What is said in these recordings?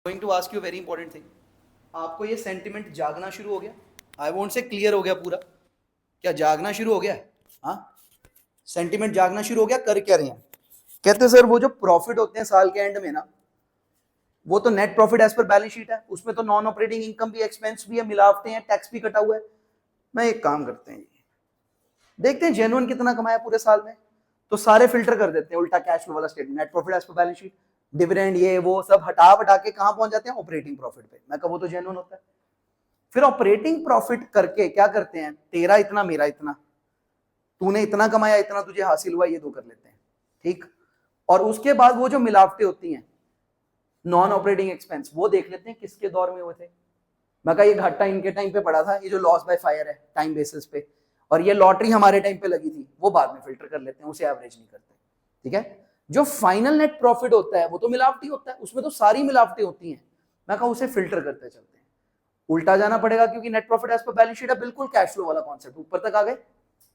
Going to ask you very important thing. आपको ये sentiment जागना शुरू हो गया? आई वोंट से क्लियर हो गया पूरा, क्या जागना शुरू हो गया? हाँ, सेंटिमेंट जागना शुरू हो गया। कर क्या रहे हैं? कहते सर वो जो प्रॉफिट होते हैं साल के एंड में ना, वो तो net profit as per balance sheet है, उसमें तो नॉन ऑपरेटिंग इनकम भी, एक्सपेंस भी है, मिलावटें हैं, टैक्स भी कटा हुआ है। मैं एक काम करते हैं, देखते हैं जेन्युइन कितना कमाया पूरे साल में, तो सारे फिल्टर कर देते हैं उल्टा कैश फ्लो वाला statement, net profit as per balance sheet, dividend, ये वो सब हटा के कहां पहुंच जाते हैं? ऑपरेटिंग प्रॉफिट पे। मैं कहूँ वो तो जेन्युइन होता है। फिर ऑपरेटिंग प्रॉफिट करके क्या करते हैं? तेरा इतना, मेरा इतना, तूने इतना कमाया, इतना तुझे हासिल हुआ, ये दो कर लेते हैं, ठीक। और उसके बाद वो जो मिलावटें होती हैं, नॉन ऑपरेटिंग एक्सपेंस, वो देख लेते हैं किसके दौर में हुए थे। मैं कहा ये घाटा इनके टाइम पे पड़ा था, ये जो लॉस बाय फायर है टाइम बेसिस पे, और ये लॉटरी हमारे टाइम पे लगी थी, वो बाद में फिल्टर कर लेते हैं, उसे एवरेज नहीं करते, ठीक है। जो फाइनल नेट प्रॉफिट होता है वो तो मिलावटी होता है, उसमें तो सारी मिलावटें होती हैं। मैं कहा उसे फिल्टर करते चलते हैं। उल्टा जाना पड़ेगा क्योंकि net profit as per balance sheet है, बिल्कुल कैश फ्लो वाला कॉन्सेप्ट, ऊपर तक आ गए।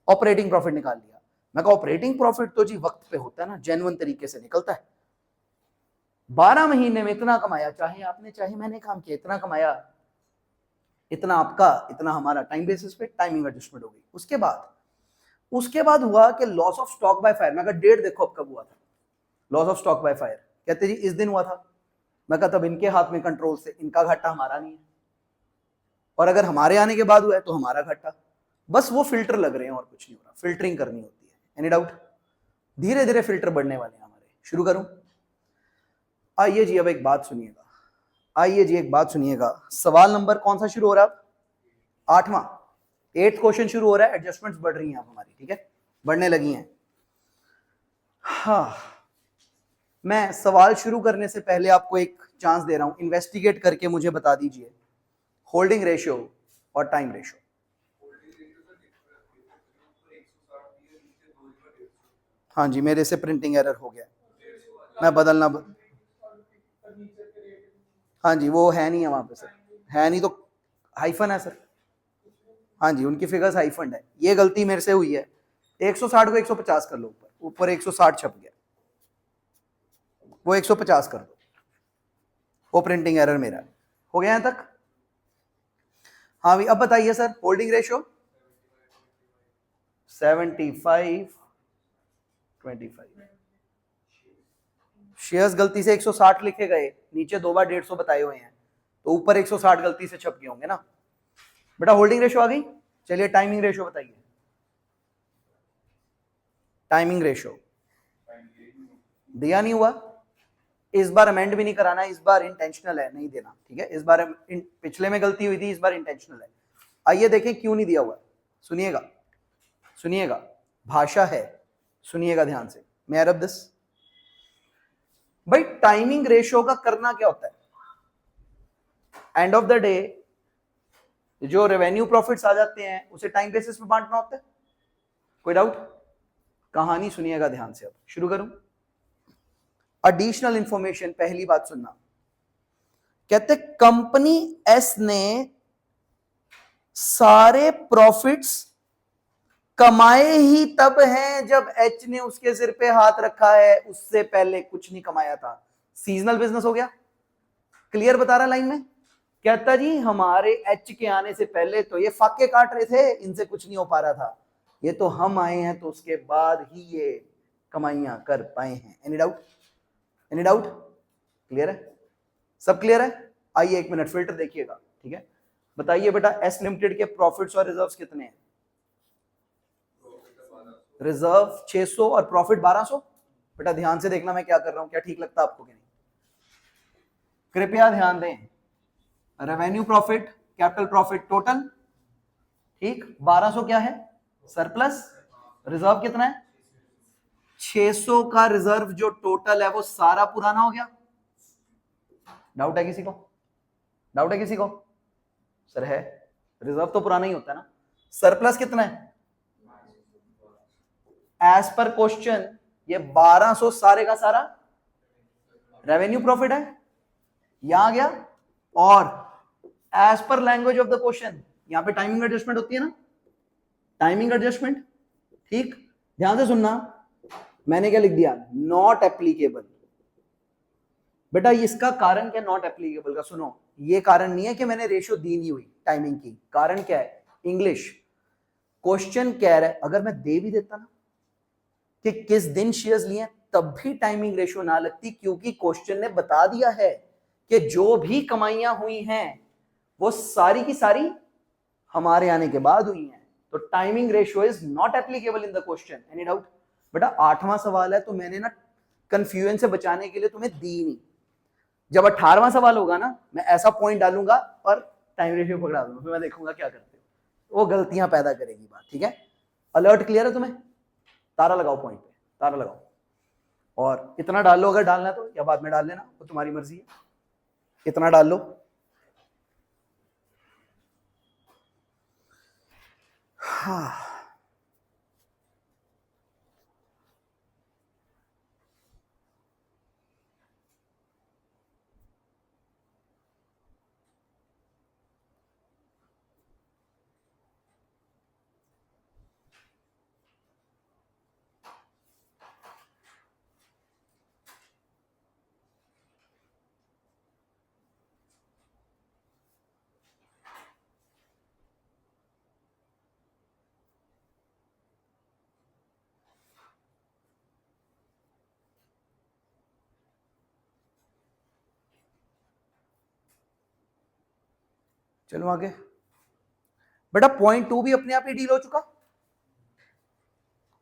ऑपरेटिंग प्रॉफिट निकाल लिया। मैं कहा ऑपरेटिंग प्रॉफिट तो जी वक्त पे होता है ना, जेन्युइन तरीके से निकलता है। 12 महीने में इतना कमाया, चाहे आपने चाहे मैंने काम किया, इतना कमाया, इतना आपका, इतना हमारा, टाइम बेसिस पे टाइमिंग एडजस्टमेंट हो गई। उसके बाद हुआ कि loss of stock by fire. मैं कहा डेट देखो अब कब हुआ था loss of stock by fire. कहते जी इस दिन हुआ था। मैं कहा तब इनके हाथ में कंट्रोल से, इनका घाटा हमारा नहीं है, और अगर हमारे आने के बाद हुआ है तो हमारा घाटा। बस वो फिल्टर लग रहे हैं और कुछ नहीं हो रहा, फिल्टरिंग करनी होती है। Any doubt? धीरे धीरे फिल्टर बढ़ने वाले हैं हमारे। शुरू करूं? आइए जी, अब एक बात सुनिएगा, आइए जी एक बात सुनिएगा। सवाल नंबर कौन सा शुरू हो रहा है? 8वां, 8th क्वेश्चन शुरू हो रहा है। एडजस्टमेंट्स बढ़ रही हैं अब हमारी, ठीक है, बढ़ने लगी हैं। हाँ, मैं सवाल शुरू करने से पहले आपको एक चांस दे रहा हूं, इन्वेस्टिगेट करके मुझे बता दीजिए होल्डिंग रेशियो और टाइम रेशियो। हाँ जी, मेरे से प्रिंटिंग एरर हो गया, मैं बदलना हाँ जी, वो है नहीं है वहां पे सर, है नहीं तो हाइफन है सर। हाँ जी, उनकी फिगर्स हाइफन है, ये गलती मेरे से हुई है। 160 को 150 कर लो, ऊपर ऊपर 160 छप गया, वो 150 कर दो, वो प्रिंटिंग एरर मेरा है। हो गया यहां तक? हाँ भी, अब बताइए सर होल्डिंग रेशियो 75 25। शेयर्स गलती से 160 लिखे गए, नीचे दो बार 150 बताए हुए हैं, तो ऊपर 160 गलती से छप गए होंगे ना बेटा। होल्डिंग रेशियो आ गई। चलिए टाइमिंग रेशियो बताइए। टाइमिंग रेशियो दिया नहीं हुआ, इस बार अमेंड भी नहीं कराना, इस बार इंटेंशनल है, नहीं देना, ठीक है। इस बार पिछले में गलती हुई थी, इस बार इंटेंशनल है। आइए देखें क्यों नहीं दिया हुआ। सुनिएगा, सुनिएगा, भाषा है, सुनिएगा ध्यान से। मैं अरब दिस भाई, टाइमिंग रेशियो का करना क्या होता है? एंड ऑफ द डे जो रेवेन्यू प्रॉफिट्स आ जाते हैं उसे टाइम बेसिस पे बांटना होता है। कोई डाउट? कहानी सुनिएगा ध्यान से। अब शुरू करूं। एडिशनल इंफॉर्मेशन, पहली बात सुनना। कहते कंपनी एस ने सारे प्रॉफिट्स कमाए ही तब हैं जब एच ने उसके सिर पे हाथ रखा है, उससे पहले कुछ नहीं कमाया था। सीजनल बिजनेस हो गया। क्लियर बता रहा लाइन में? कहता जी हमारे एच के आने से पहले तो ये फाके काट रहे थे, इनसे कुछ नहीं हो पा रहा था, ये तो हम आए हैं तो उसके बाद ही ये कमाइयां कर पाए हैं। Any doubt? Any doubt? Clear है? सब क्लियर है? आइए एक मिनट फिल्टर देखिएगा, ठीक है। बताइए बेटा एस लिमिटेड के प्रॉफिट्स और रिजर्व्स कितने हैं? रिजर्व 600 और प्रॉफिट 1200। बेटा ध्यान से देखना मैं क्या कर रहा हूं, क्या ठीक लगता है आपको कि नहीं? कृपया ध्यान दें। Revenue profit, capital profit total, ठीक। 1200 क्या है? सरप्लस। रिजर्व कितना है? 600 का रिजर्व जो टोटल है वो सारा पुराना हो गया। डाउट है किसी को? डाउट है किसी को? सर है, रिजर्व तो पुराना ही होता है ना। सरप्लस कितना है? एज पर क्वेश्चन ये 1200 सारे का सारा रेवेन्यू प्रॉफिट है, यहां आ गया। और as per language of the question, यहां पे टाइमिंग एडजस्टमेंट होती है ना, टाइमिंग एडजस्टमेंट, ठीक। ध्यान से सुनना, मैंने क्या लिख दिया? Not applicable. बेटा इसका कारण क्या नॉट एप्लीकेबल का, सुनो, ये कारण नहीं है कि मैंने रेशियो दी नहीं हुई टाइमिंग की, कारण क्या है, इंग्लिश क्वेश्चन कह रहा है, अगर मैं दे भी देता ना कि किस दिन शेयर्स लिए तब भी टाइमिंग रेशियो ना लगती, क्योंकि क्वेश्चन ने बता दिया है कि जो भी कमाइयां हुई हैं वो सारी की सारी हमारे आने के बाद हुई हैं, तो timing ratio is not applicable in the question. Any doubt? बेटा 8वां सवाल है, तो मैंने ना कंफ्यूजन से बचाने के लिए तुम्हें दी नहीं। जब 18वां सवाल होगा ना, मैं ऐसा पॉइंट डालूंगा और टाइम रेशियो पकड़ा दूंगा, फिर मैं देखूंगा क्या करते हो, वो गलतियां पैदा करेगी बात, ठीक है? अलर्ट क्लियर है तुम्हें? तारा लगाओ पॉइंट पे, तारा लगाओ, और इतना डाल लो अगर डालना है तो, या बाद में डाल लेना, वो तुम्हारी मर्जी है, इतना डाल लो। हाँ, चलो आगे। बेटा पॉइंट 2 भी अपने आप ही डील हो चुका,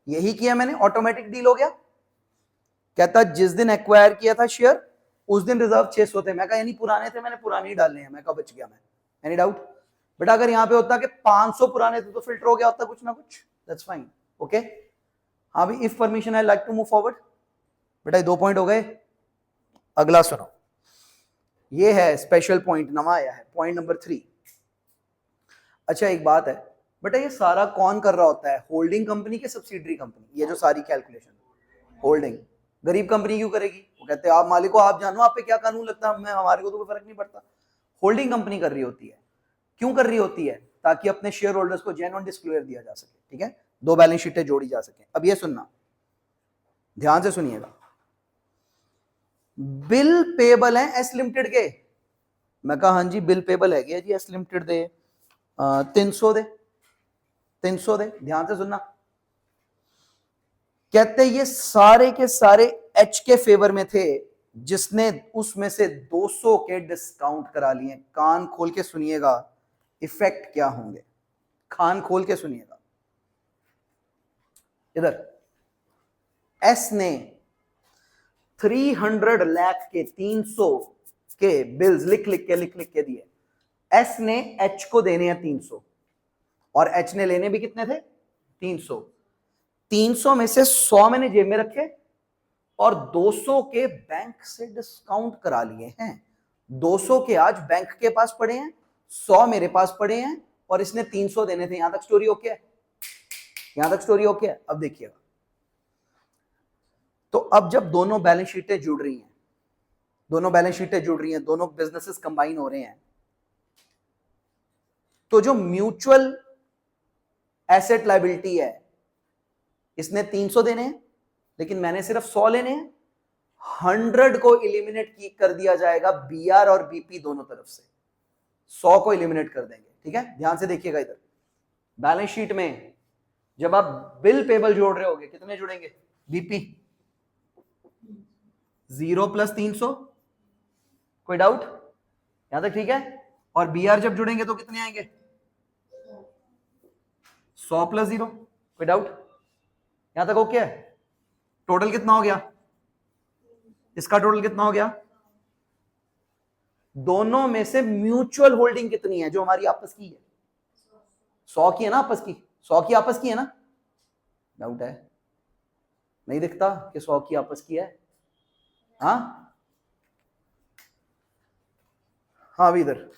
यही किया मैंने, ऑटोमेटिक डील हो गया। कहता जिस दिन एक्वायर किया था शेयर उस दिन रिजर्व 600 थे, मैं कहा यानी पुराने थे, मैंने पुराने ही डालने हैं, मैं कहा बच गया मैं। Any doubt? बेटा अगर यहां पे होता कि 500 पुराने थे तो फिल्टर हो गया होता कुछ ना कुछ, दैट्स फाइन, ओके। हाँ भी, if permission I like to move forward. बेटा ये 2 पॉइंट हो गए, अगला सुनो, ये है स्पेशल पॉइंट, नवा आया है, पॉइंट नंबर 3। अच्छा एक बात है बेटा, ये सारा कौन कर रहा होता है, होल्डिंग कंपनी के सब्सिडरी कंपनी, ये जो सारी कैलकुलेशन, होल्डिंग। गरीब कंपनी क्यों करेगी? वो कहते हैं आप मालिक हो, आप जानो आप पे क्या कानून लगता है, हमें, हमारे को तो कोई फर्क नहीं पड़ता। होल्डिंग कंपनी कर रही होती है, क्यों कर रही होती है? ताकि अपने शेयर होल्डर्स को जेन्युइन डिस्क्लोजर दिया जा सके, ठीक है, 2 बैलेंस शीटें जोड़ी जा सके। अब ये सुनना, ध्यान से सुनिएगा, बिल पेबल है एस लिमिटेड के, मैं कहा हाँ जी बिल पेबल है जी, एस लिमिटेड दे 300 दे, 300 दे, ध्यान से सुनना। कहते ये सारे के सारे एच के फेवर में थे, जिसने उसमें से 200 के डिस्काउंट करा लिए। कान खोल के सुनिएगा, इफेक्ट क्या होंगे, कान खोल के सुनिएगा। इधर एस ने 300 लाख के 300 के बिल्स लिख लिख के दिए। एस ने एच को देने हैं 300, और एच ने लेने भी कितने थे? 300। 300 में से 100 मैंने जेब में रखे और 200 के बैंक से डिस्काउंट करा लिए हैं। 200 के आज बैंक के पास पड़े हैं, 100 मेरे पास पड़े हैं, और इसने 300 देने थे। यहां तक स्टोरी ओके है? यहां तक स्टोरी ओके है? अब देखिएगा, तो अब जब दोनों बैलेंस शीटें जुड़ रही हैं, दोनों बैलेंस शीटें जुड़ रही हैं, दोनों बिजनेसेस कंबाइन हो रहे हैं, तो जो म्यूचुअल एसेट लायबिलिटी है, इसने 300 देने हैं, लेकिन मैंने सिर्फ 100 लेने हैं। 100 को इलिमिनेट कर दिया जाएगा बीआर और बीपी दोनों तरफ से, 100 को इलिमिनेट कर देंगे, ठीक है? ध्यान से देखिएगा, इधर बैलेंस शीट में जब आप बिल पेबल जोड़ रहे होगे, कितने जुड़ेंगे? बीपी 0 + 300, कोई डाउट यहां तक? ठीक है। और बीआर जब जुड़ेंगे तो कितने आएंगे? 100 + 0, कोई डाउट यहां तक? ओके है? टोटल कितना हो गया इसका? टोटल कितना हो गया? दोनों में से म्यूचुअल होल्डिंग कितनी है जो हमारी आपस की है? 100 की है ना आपस की? 100 की आपस की है ना? डाउट है? नहीं दिखता कि 100 की आपस की है? हाँ हाँ, अभी इधर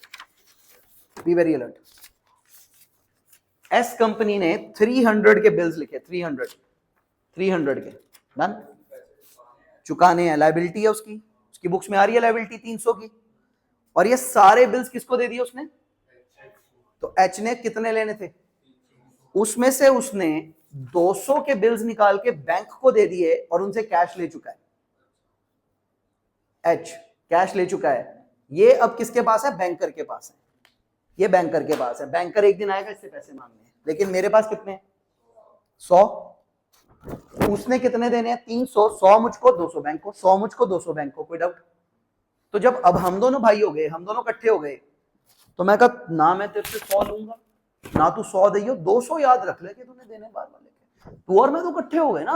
be very alert. S company ने 300 के बिल्स लिखे, 300 के, डन, चुकाने हैं, लायबिलिटी है उसकी, उसकी बुक्स में आ रही है लायबिलिटी 300 की, और ये सारे बिल्स किसको दे दिए उसने? तो एच ने कितने लेने थे? उसमें से उसने 200 के बिल्स निकाल के बैंक को दे दिए और उनसे कैश ले चुका है एच। कैश ले चुका है। ये अब किसके पास है? बैंकर के पास है। ये बैंकर के पास है। बैंकर एक दिन आएगा इससे पैसे मांगने, लेकिन मेरे पास कितने? 100। उसने कितने देने हैं? 300। 100 मुझको, 200 बैंक को, 100 मुझको, 200 बैंक को। कोई डाउट? तो जब अब हम दोनों भाई हो गए, हम दोनों इकट्ठे हो गए, तो मैं कहा ना मैं तेरे से 100 लूंगा ना तू 100 दियो, 200 याद रख ले कि तूने देने बार वाले के। तू और मैं तो इकट्ठे हो गए ना,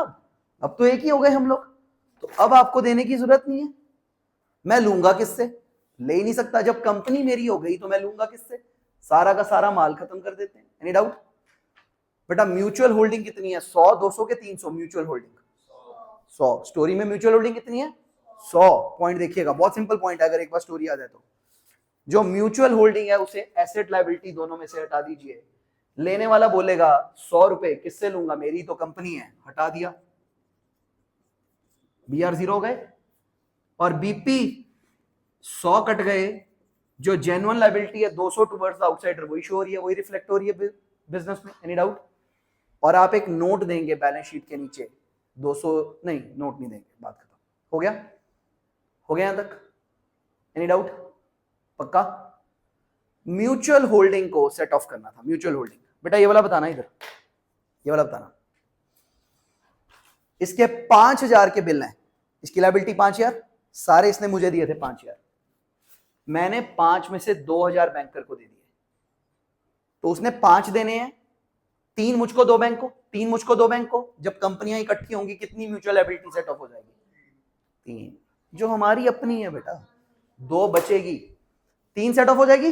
अब तो एक ही हो गए हम लोग, तो अब आपको देने की जरूरत नहीं है। मैं लूंगा किससे? ले ही नहीं सकता। जब कंपनी मेरी हो गई तो मैं लूंगा किससे? सारा का सारा माल खत्म कर देते हैं। Any doubt? बेटा म्यूचुअल होल्डिंग कितनी है? 100, 200 के 300 म्यूचुअल होल्डिंग 100। स्टोरी में म्यूचुअल होल्डिंग कितनी है? 100। पॉइंट देखिएगा, बहुत सिंपल पॉइंट है, अगर एक बार स्टोरी आ जाए तो। जो म्यूचुअल होल्डिंग है उसे एसेट लायबिलिटी दोनों में से हटा दीजिए। लेने वाला बोलेगा 100 रुपए किससे लूंगा? मेरी तो कंपनी है, हटा दिया, BR 0 हो गए। और BP 100 कट गए। जो जेन्युइन लायबिलिटी है 200 टुवर्ड्स आउटसाइडर, वही शो हो रही है, वही रिफ्लेक्ट हो रही है बिजनेस में। Any doubt? और आप एक नोट देंगे बैलेंस शीट के नीचे, 200 नहीं, नोट नहीं देंगे, बात खत्म। हो गया? हो गया यहां तक? Any doubt? पक्का? म्यूचुअल होल्डिंग को सेट ऑफ करना था। म्यूचुअल होल्डिंग बेटा ये वाला बताना, इधर ये वाला बताना। इसके 5000 के बिल हैं, इसकी लायबिलिटी 5000, सारे इसने मुझे दिए थे 5000। मैंने 5 में से 2000 बैंकर को दे दिए, तो उसने 5 देने हैं, 3 मुझको 2 बैंक को, 3 मुझको 2 बैंक को। जब कंपनियां इकट्ठी होंगी कितनी म्यूचुअल लायबिलिटी सेट ऑफ हो जाएगी? 3, जो हमारी अपनी है बेटा। 2 बचेगी, 3 सेट ऑफ हो जाएगी,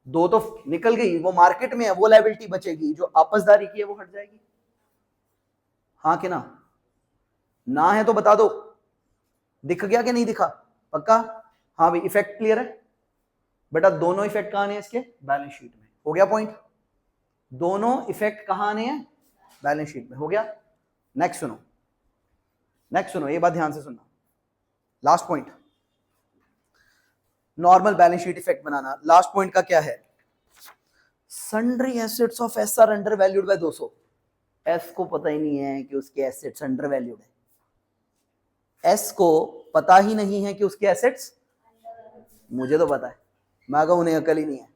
2 तो निकल गई, वो मार्केट में है, वो लायबिलिटी बचेगी, जो आपसदारी की है वो हट जाएगी। हाँ कि ना? ना है तो बता दो, दिख गया कि नहीं दिखा? पक्का? हाँ भाई, इफेक्ट क्लियर है बेटा? दोनों इफेक्ट कहां आने हैं इसके? बैलेंस शीट में। हो गया पॉइंट? दोनों इफेक्ट कहां आने हैं? बैलेंस शीट में। हो गया? नेक्स्ट सुनो, नेक्स्ट सुनो, ये बात ध्यान से सुनना, last point, normal balance sheet effect बनाना। लास्ट पॉइंट का क्या है? Sundry assets of S are under valued by 200। S को पता ही नहीं है कि उसके एसेट्स अंडर वैल्यूड है। एस को पता ही नहीं है कि उसके एसेट्स, मुझे तो पता है, मैं कहूं उन्हें अकल ही नहीं है।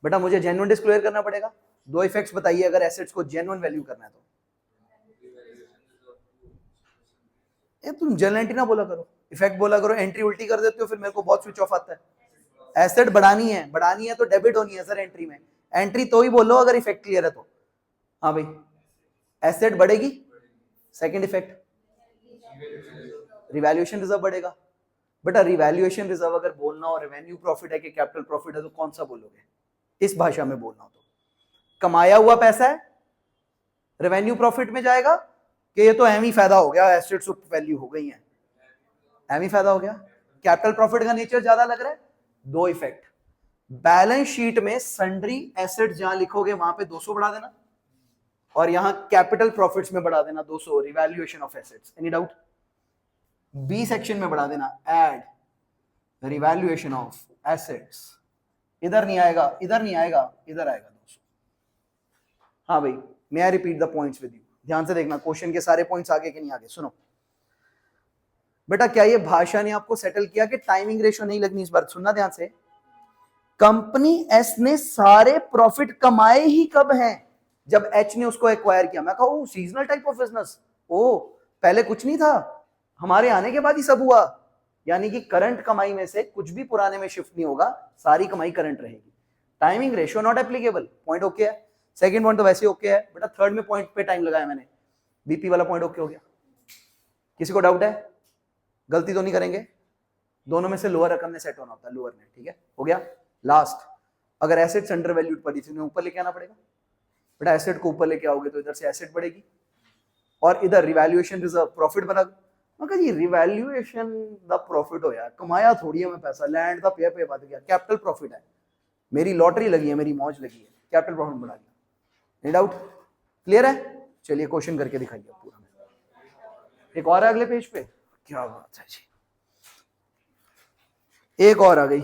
बेटा मुझे जेन्युइन डिस्क्लोजर करना पड़ेगा। 2 इफेक्ट्स बताइए अगर एसेट्स को जेन्युइन वैल्यू करना है तो। ये तुम जनरल एंट्री ना बोला करो, इफेक्ट बोला करो। एंट्री उल्टी कर देते हो, फिर मेरे को बहुत स्विच ऑफ आता है। एसेट बढ़ानी है, बढ़ानी है तो डेबिट होनी है सर एंट्री में। एंट्री तो ही बोलो अगर इफेक्ट क्लियर है तो। हाँ भाई, एसेट बढ़ेगी, सेकंड इफेक्ट रिवैल्यूएशन रिजर्व बढ़ेगा। बेटा रिवैल्यूएशन रिजर्व अगर बोलना हो रेवेन्यू प्रॉफिट है कि कैपिटल प्रॉफिट है तो कौन सा बोलोगे? इस भाषा में बोलना हो तो कमाया हुआ पैसा है, रेवेन्यू प्रॉफिट में जाएगा कि ये तो एम ही फायदा हो गया, एसेट्स वैल्यू हो गई है, एम ही फायदा हो गया। कैपिटल प्रॉफिट का नेचर ज्यादा लग रहा है। 2 इफेक्ट, बैलेंस शीट में सन्ड्री एसेट जहां लिखोगे वहां पे 200 बढ़ा देना, और यहां कैपिटल प्रॉफिट्स में बढ़ा देना 200, revaluation of assets. Any doubt? B section में बढ़ा देना एड रिवैल्यूएशन ऑफ एसेट्स। इधर नहीं आएगा, इधर नहीं आएगा, इधर आएगा 200। हाँ भाई, may I repeat the points with you, ध्यान से देखना क्वेश्चन के सारे पॉइंट्स आगे के नहीं आगे। सुनो बेटा, क्या ये भाषा ने आपको सेटल किया कि टाइमिंग रेशियो नहीं लगनी? इस बार सुनना ध्यान से। कंपनी एस ने सारे प्रॉफिट कमाए ही कब हैं? जब एच ने उसको एक्वायर किया। मैं कहूं सीजनल टाइप ऑफ बिजनेस, ओ पहले कुछ नहीं था, हमारे आने के बाद ही सब हुआ। यानी कि करंट कमाई में से कुछ भी पुराने में शिफ्ट नहीं होगा, सारी कमाई करंट रहेगी। Timing ratio not applicable. Point okay है। सेकंड पॉइंट तो वैसे ओके है बेटा, थर्ड में पॉइंट पे टाइम लगाया मैंने, बीपी वाला पॉइंट ओके हो गया। किसी को डाउट है? गलती तो नहीं करेंगे? दोनों में से लोअर रकम ने सेट होना होता है, लोअर में। ठीक है, हो गया। लास्ट, अगर एसेट्स अंडर वैल्यूड पड़ी थी ऊपर लेके आना पड़ेगा बेटा। एसेट को ऊपर लेके आओगे तो इधर से एसेट बढ़ेगी और इधर रिवैल्यूएशन रिजर्व प्रॉफिट बना। मैं जी रिवैल्यूएशन द प्रॉफिट हो यार, कमाया थोड़ी है मैं पैसा, लैंड का पे बढ़ गया, कैपिटल प्रॉफिट है, मेरी लॉटरी लगी है, मेरी मौज लगी है, कैपिटल प्रॉफिट बढ़ा दिया। No doubt? क्लियर है? चलिए क्वेश्चन करके दिखाइए पूरा। एक और है अगले पेज पे, क्या बात है जी, एक और आ गई,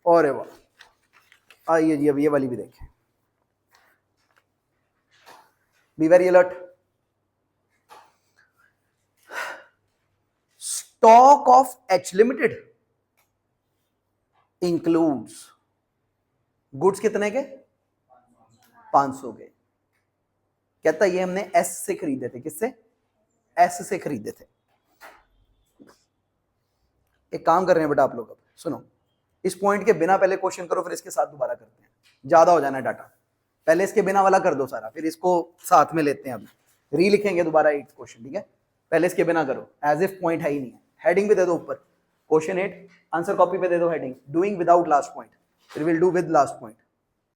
और है वाह। आइए जी, अब ये वाली भी देखें। Be very alert. Stock of H limited includes goods कितने के 500 के। कहता ये हमने एस से खरीदे थे। किससे? एस से खरीदे थे। एक काम कर रहे हैं बेटा आप लोग, अब सुनो, इस पॉइंट के बिना पहले क्वेश्चन करो, फिर इसके साथ दोबारा करते हैं, ज्यादा हो जाना डाटा। पहले इसके बिना वाला कर दो सारा, फिर इसको साथ में लेते हैं। अब री लिखेंगे दोबारा 8 क्वेश्चन, ठीक है? पहले इसके बिना करो, एज इफ पॉइंट है ही नहीं है। हेडिंग भी दे दो ऊपर, क्वेश्चन 8 आंसर कॉपी पे दे दो heading, doing without last point, फिर will do with last point.